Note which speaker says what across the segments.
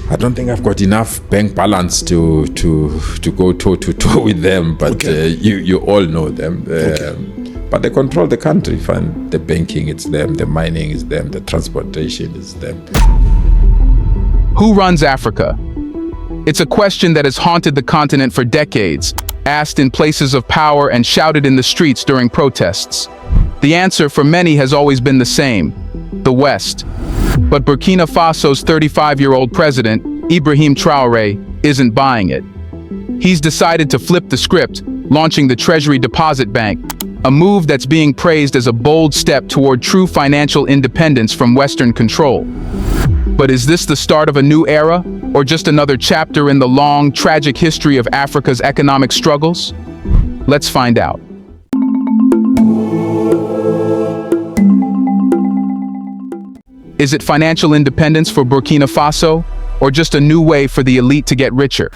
Speaker 1: I don't think I've got enough bank balance to go toe to toe with them, but okay. You all know them. But they control the country. Find the banking, it's them. The mining is them. The transportation is them.
Speaker 2: Who runs Africa? It's a question that has haunted the continent for decades, asked in places of power and shouted in the streets during protests. The answer for many has always been the same: the West. But Burkina Faso's 35-year-old president, Ibrahim Traore, isn't buying it. He's decided to flip the script, launching the Treasury Deposit Bank, a move that's being praised as a bold step toward true financial independence from Western control. But is this the start of a new era, or just another chapter in the long, tragic history of Africa's economic struggles? Let's find out. Is it financial independence for Burkina Faso, or just a new way for the elite to get richer?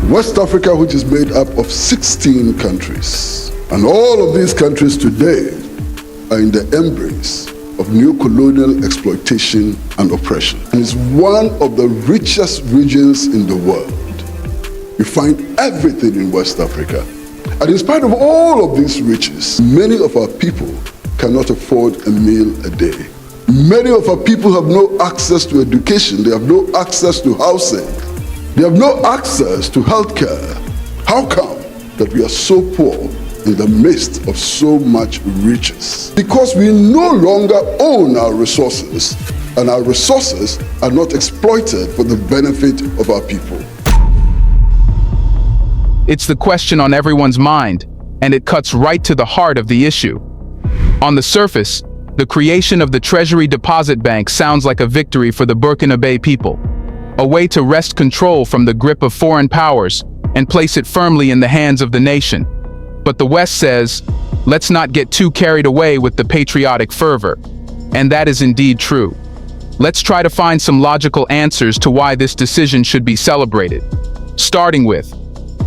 Speaker 3: West Africa, which is made up of 16 countries, and all of these countries today are in the embrace of neo-colonial exploitation and oppression, and is one of the richest regions in the world. You find everything in West Africa. And in spite of all of these riches, many of our people cannot afford a meal a day. Many of our people have no access to education. They have no access to housing. They have no access to healthcare. How come that we are so poor in the midst of so much riches? Because we no longer own our resources, and our resources are not exploited for the benefit of our people.
Speaker 2: It's the question on everyone's mind, and it cuts right to the heart of the issue. On the surface, the creation of the Treasury Deposit Bank sounds like a victory for the Burkina Faso people, a way to wrest control from the grip of foreign powers and place it firmly in the hands of the nation. But the West says, let's not get too carried away with the patriotic fervor. And that is indeed true. Let's try to find some logical answers to why this decision should be celebrated. Starting with,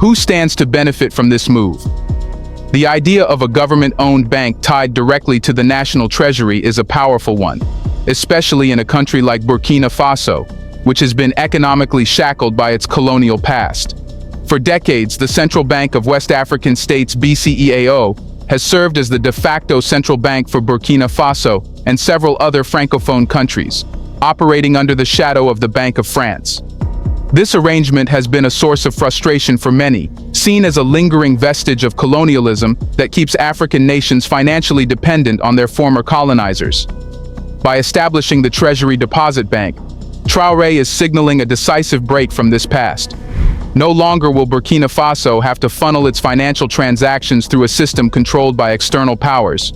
Speaker 2: who stands to benefit from this move? The idea of a government-owned bank tied directly to the national treasury is a powerful one, especially in a country like Burkina Faso, which has been economically shackled by its colonial past. For decades, the Central Bank of West African States (BCEAO) has served as the de facto central bank for Burkina Faso and several other Francophone countries, operating under the shadow of the Bank of France. This arrangement has been a source of frustration for many, seen as a lingering vestige of colonialism that keeps African nations financially dependent on their former colonizers. By establishing the Treasury Deposit Bank, Traore is signaling a decisive break from this past. No longer will Burkina Faso have to funnel its financial transactions through a system controlled by external powers.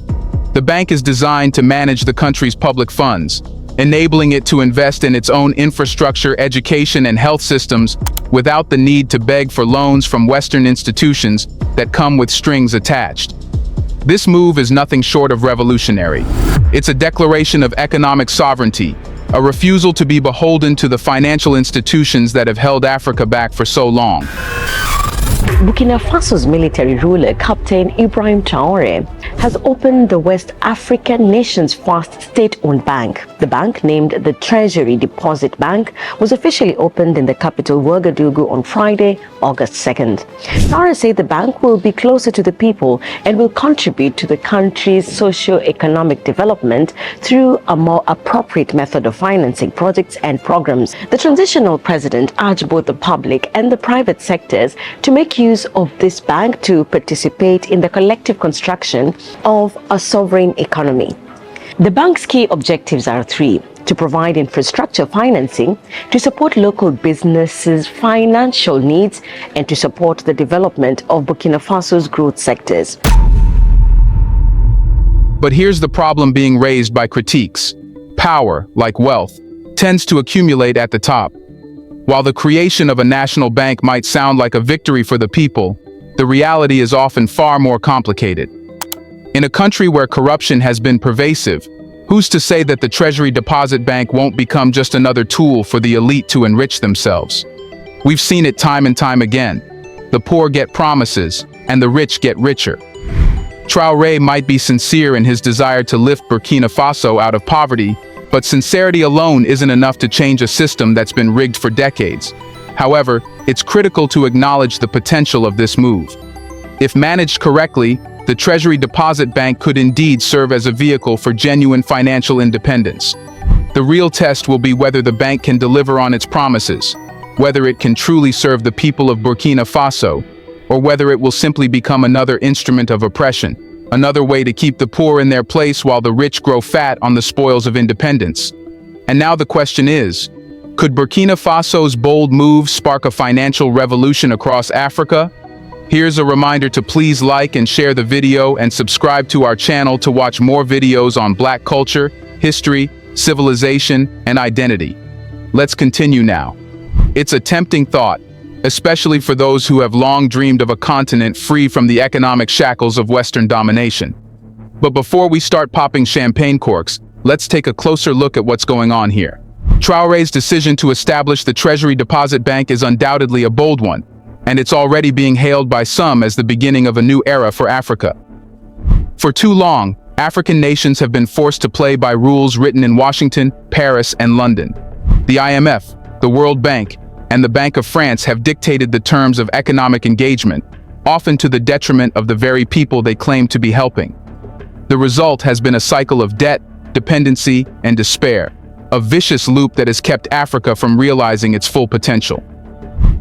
Speaker 2: The bank is designed to manage the country's public funds, enabling it to invest in its own infrastructure, education, and health systems without the need to beg for loans from Western institutions that come with strings attached. This move is nothing short of revolutionary. It's a declaration of economic sovereignty, a refusal to be beholden to the financial institutions that have held Africa back for so long.
Speaker 4: Burkina Faso's military ruler, Captain Ibrahim Traore, has opened the West African nation's first state-owned bank. The bank, named the Treasury Deposit Bank, was officially opened in the capital Ouagadougou on Friday, August 2nd. Traore said the bank will be closer to the people and will contribute to the country's socio-economic development through a more appropriate method of financing projects and programs. The transitional president urged both the public and the private sectors to make use of this bank to participate in the collective construction of a sovereign economy. The bank's key objectives are three: to provide infrastructure financing, to support local businesses' financial needs, and to support the development of Burkina Faso's growth sectors.
Speaker 2: But here's the problem being raised by critiques. Power, like wealth, tends to accumulate at the top. While the creation of a national bank might sound like a victory for the people, the reality is often far more complicated. In a country where corruption has been pervasive, who's to say that the Treasury Deposit Bank won't become just another tool for the elite to enrich themselves? We've seen it time and time again. The poor get promises, and the rich get richer. Traore might be sincere in his desire to lift Burkina Faso out of poverty, But sincerity alone isn't enough to change a system that's been rigged for decades. However, it's critical to acknowledge the potential of this move. If managed correctly, the Treasury Deposit Bank could indeed serve as a vehicle for genuine financial independence. The real test will be whether the bank can deliver on its promises, whether it can truly serve the people of Burkina Faso, or whether it will simply become another instrument of oppression, another way to keep the poor in their place while the rich grow fat on the spoils of independence. And now the question is, could Burkina Faso's bold move spark a financial revolution across Africa? Here's a reminder to please like and share the video and subscribe to our channel to watch more videos on Black culture, history, civilization, and identity. Let's continue now. It's a tempting thought, especially for those who have long dreamed of a continent free from the economic shackles of Western domination. But before we start popping champagne corks, let's take a closer look at what's going on here. Traore's decision to establish the Treasury Deposit Bank is undoubtedly a bold one, and it's already being hailed by some as the beginning of a new era for Africa. For too long, African nations have been forced to play by rules written in Washington, Paris, and London. The IMF, the World Bank, and the Bank of France have dictated the terms of economic engagement, often to the detriment of the very people they claim to be helping. The result has been a cycle of debt, dependency, and despair, a vicious loop that has kept Africa from realizing its full potential.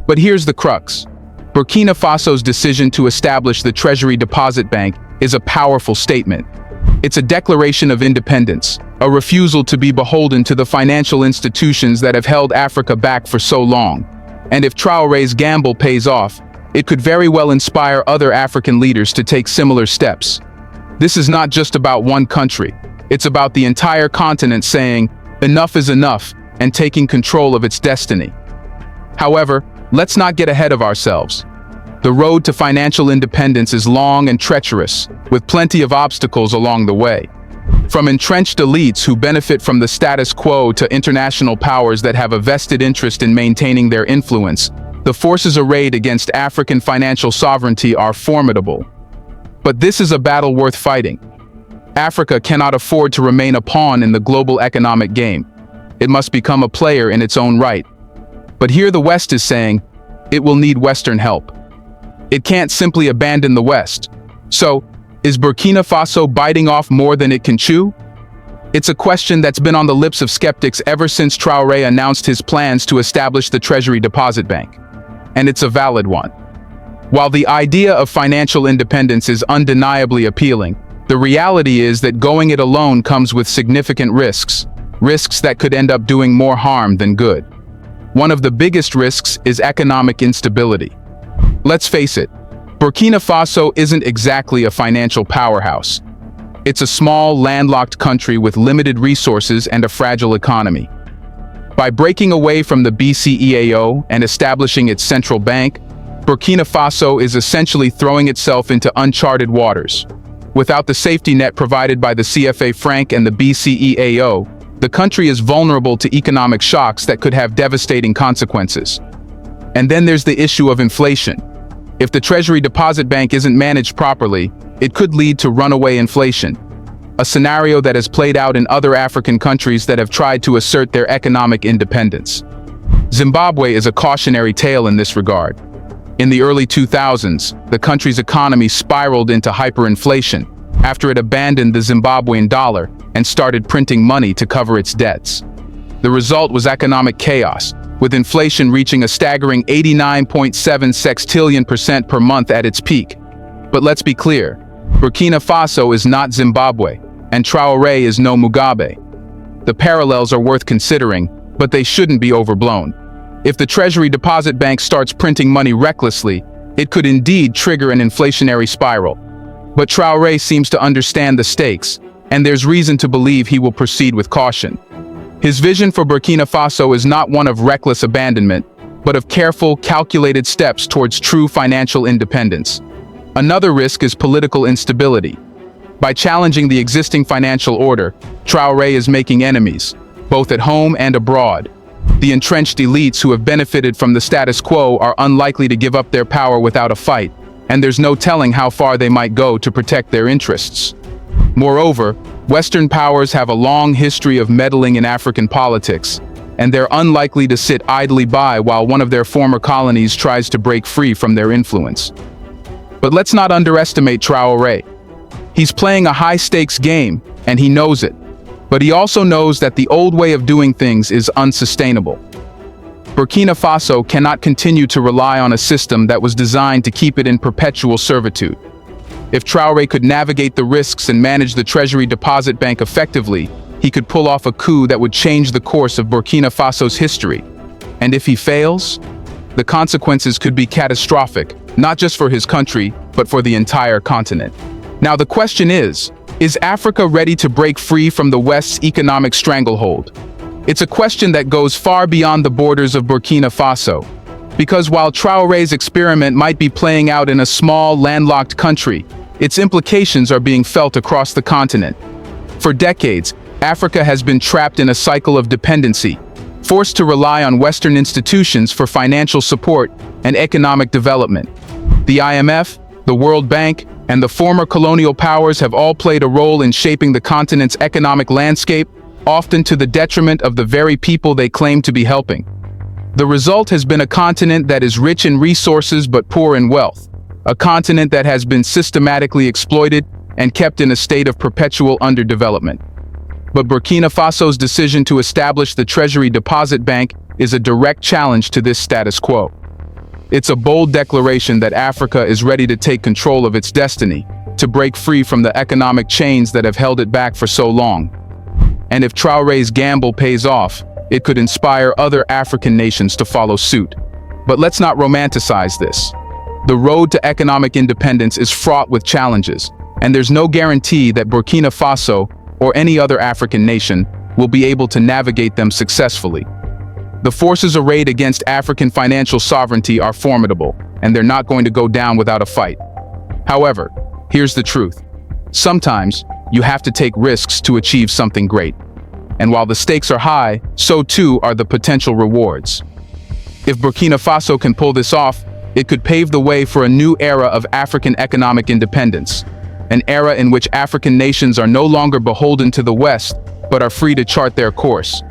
Speaker 2: But here's the crux. Burkina Faso's decision to establish the Treasury Deposit Bank is a powerful statement. It's a declaration of independence, a refusal to be beholden to the financial institutions that have held Africa back for so long. And if Traore's gamble pays off, it could very well inspire other African leaders to take similar steps. This is not just about one country. It's about the entire continent saying, enough is enough, and taking control of its destiny. However, let's not get ahead of ourselves. The road to financial independence is long and treacherous, with plenty of obstacles along the way. From entrenched elites who benefit from the status quo to international powers that have a vested interest in maintaining their influence, the forces arrayed against African financial sovereignty are formidable. But this is a battle worth fighting. Africa cannot afford to remain a pawn in the global economic game. It must become a player in its own right. But here the West is saying, it will need Western help. It can't simply abandon the West. So, is Burkina Faso biting off more than it can chew? It's a question that's been on the lips of skeptics ever since Traore announced his plans to establish the Treasury Deposit Bank. And it's a valid one. While the idea of financial independence is undeniably appealing, the reality is that going it alone comes with significant risks that could end up doing more harm than good. One of the biggest risks is economic instability. Let's face it, Burkina Faso isn't exactly a financial powerhouse. It's a small, landlocked country with limited resources and a fragile economy. By breaking away from the BCEAO and establishing its central bank, Burkina Faso is essentially throwing itself into uncharted waters. Without the safety net provided by the CFA franc and the BCEAO, the country is vulnerable to economic shocks that could have devastating consequences. And then there's the issue of inflation. If the Treasury Deposit Bank isn't managed properly, it could lead to runaway inflation, a scenario that has played out in other African countries that have tried to assert their economic independence. Zimbabwe is a cautionary tale in this regard. In the early 2000s, the country's economy spiraled into hyperinflation after it abandoned the Zimbabwean dollar and started printing money to cover its debts. The result was economic chaos, with inflation reaching a staggering 89.7 sextillion% per month at its peak. But let's be clear, Burkina Faso is not Zimbabwe, and Traore is no Mugabe. The parallels are worth considering, but they shouldn't be overblown. If the Treasury Deposit Bank starts printing money recklessly, it could indeed trigger an inflationary spiral. But Traore seems to understand the stakes, and there's reason to believe he will proceed with caution. His vision for Burkina Faso is not one of reckless abandonment, but of careful, calculated steps towards true financial independence. Another risk is political instability. By challenging the existing financial order, Traore is making enemies, both at home and abroad. The entrenched elites who have benefited from the status quo are unlikely to give up their power without a fight, and there's no telling how far they might go to protect their interests. Moreover, Western powers have a long history of meddling in African politics, and they're unlikely to sit idly by while one of their former colonies tries to break free from their influence. But let's not underestimate Traore. He's playing a high-stakes game, and he knows it. But he also knows that the old way of doing things is unsustainable. Burkina Faso cannot continue to rely on a system that was designed to keep it in perpetual servitude. If Traore could navigate the risks and manage the Treasury Deposit Bank effectively, he could pull off a coup that would change the course of Burkina Faso's history. And if he fails, the consequences could be catastrophic, not just for his country, but for the entire continent. Now the question is Africa ready to break free from the West's economic stranglehold? It's a question that goes far beyond the borders of Burkina Faso. Because while Traore's experiment might be playing out in a small, landlocked country, its implications are being felt across the continent. For decades, Africa has been trapped in a cycle of dependency, forced to rely on Western institutions for financial support and economic development. The IMF, the World Bank, and the former colonial powers have all played a role in shaping the continent's economic landscape, often to the detriment of the very people they claim to be helping. The result has been a continent that is rich in resources but poor in wealth, a continent that has been systematically exploited and kept in a state of perpetual underdevelopment. But Burkina Faso's decision to establish the Treasury Deposit Bank is a direct challenge to this status quo. It's a bold declaration that Africa is ready to take control of its destiny, to break free from the economic chains that have held it back for so long. And if Traore's gamble pays off, it could inspire other African nations to follow suit. But let's not romanticize this. The road to economic independence is fraught with challenges, and there's no guarantee that Burkina Faso or any other African nation will be able to navigate them successfully. The forces arrayed against African financial sovereignty are formidable, and they're not going to go down without a fight. However, here's the truth. Sometimes, you have to take risks to achieve something great. And while the stakes are high, so too are the potential rewards. If Burkina Faso can pull this off, it could pave the way for a new era of African economic independence, an era in which African nations are no longer beholden to the West, but are free to chart their course.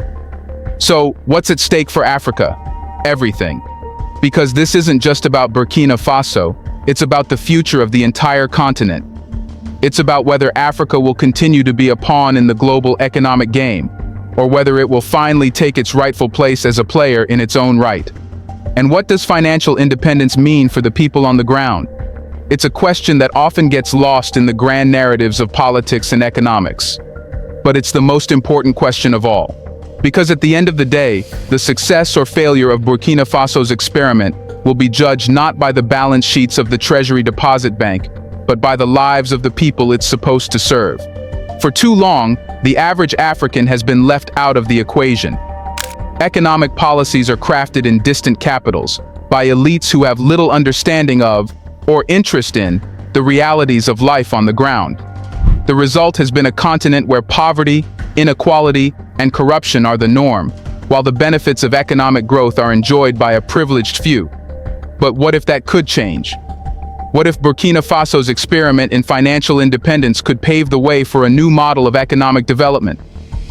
Speaker 2: So, what's at stake for Africa? Everything. Because this isn't just about Burkina Faso, it's about the future of the entire continent. It's about whether Africa will continue to be a pawn in the global economic game, or whether it will finally take its rightful place as a player in its own right. And what does financial independence mean for the people on the ground? It's a question that often gets lost in the grand narratives of politics and economics. But it's the most important question of all. Because at the end of the day, the success or failure of Burkina Faso's experiment will be judged not by the balance sheets of the Treasury Deposit Bank, but by the lives of the people it's supposed to serve. For too long, the average African has been left out of the equation. Economic policies are crafted in distant capitals, by elites who have little understanding of, or interest in, the realities of life on the ground. The result has been a continent where poverty, inequality, and corruption are the norm, while the benefits of economic growth are enjoyed by a privileged few. But what if that could change? What if Burkina Faso's experiment in financial independence could pave the way for a new model of economic development,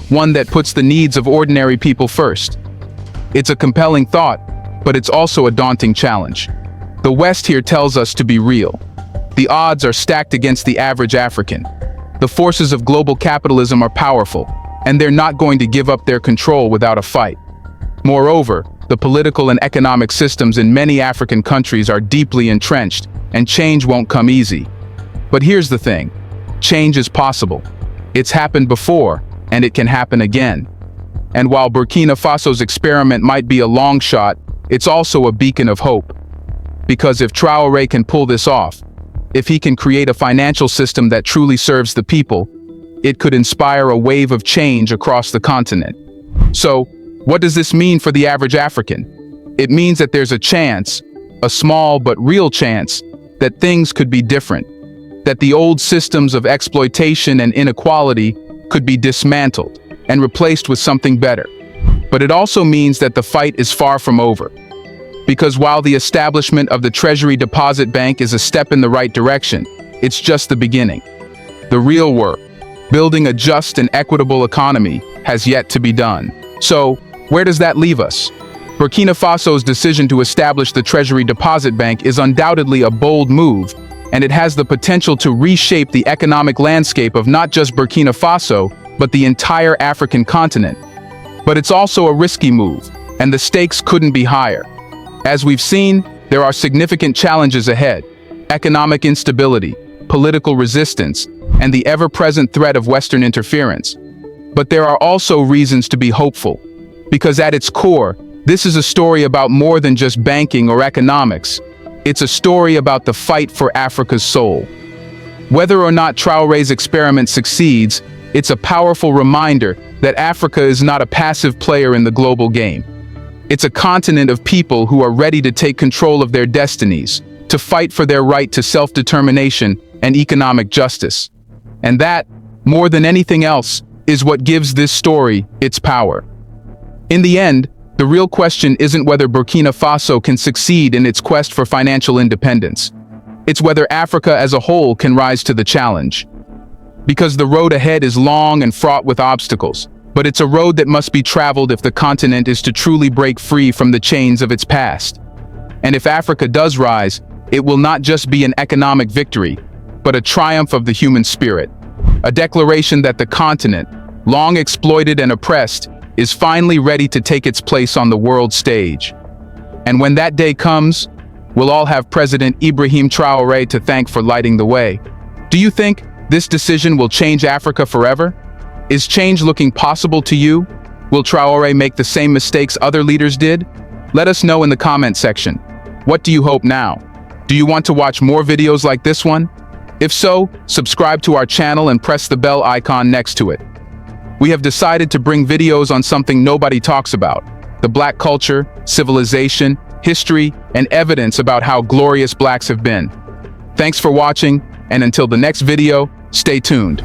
Speaker 2: one that puts the needs of ordinary people first? It's a compelling thought, but it's also a daunting challenge. The West here tells us to be real. The odds are stacked against the average African. The forces of global capitalism are powerful, and they're not going to give up their control without a fight. Moreover, the political and economic systems in many African countries are deeply entrenched, and change won't come easy. But here's the thing. Change is possible. It's happened before, and it can happen again. And while Burkina Faso's experiment might be a long shot, it's also a beacon of hope. Because if Traore can pull this off, if he can create a financial system that truly serves the people, it could inspire a wave of change across the continent. So, what does this mean for the average African? It means that there's a chance, a small but real chance, that things could be different, that the old systems of exploitation and inequality could be dismantled and replaced with something better. But it also means that the fight is far from over. Because while the establishment of the Treasury Deposit Bank is a step in the right direction, it's just the beginning. The real work, building a just and equitable economy has yet to be done. So, where does that leave us? Burkina Faso's decision to establish the Treasury Deposit Bank is undoubtedly a bold move, and it has the potential to reshape the economic landscape of not just Burkina Faso, but the entire African continent. But it's also a risky move, and the stakes couldn't be higher. As we've seen, there are significant challenges ahead: economic instability, political resistance, and the ever-present threat of Western interference. But there are also reasons to be hopeful, because at its core, this is a story about more than just banking or economics. It's a story about the fight for Africa's soul. Whether or not Traore's experiment succeeds, it's a powerful reminder that Africa is not a passive player in the global game. It's a continent of people who are ready to take control of their destinies, to fight for their right to self-determination and economic justice. And that, more than anything else, is what gives this story its power. In the end, the real question isn't whether Burkina Faso can succeed in its quest for financial independence. It's whether Africa as a whole can rise to the challenge. Because the road ahead is long and fraught with obstacles, but it's a road that must be traveled if the continent is to truly break free from the chains of its past. And if Africa does rise, it will not just be an economic victory, but a triumph of the human spirit. A declaration that the continent, long exploited and oppressed, is finally ready to take its place on the world stage. And when that day comes, we'll all have President Ibrahim Traore to thank for lighting the way. Do you think this decision will change Africa forever? Is change looking possible to you? Will Traore make the same mistakes other leaders did? Let us know in the comment section. What do you hope now? Do you want to watch more videos like this one? If so, subscribe to our channel and press the bell icon next to it. We have decided to bring videos on something nobody talks about: the Black culture, civilization, history, and evidence about how glorious Blacks have been. Thanks for watching, and until the next video, stay tuned.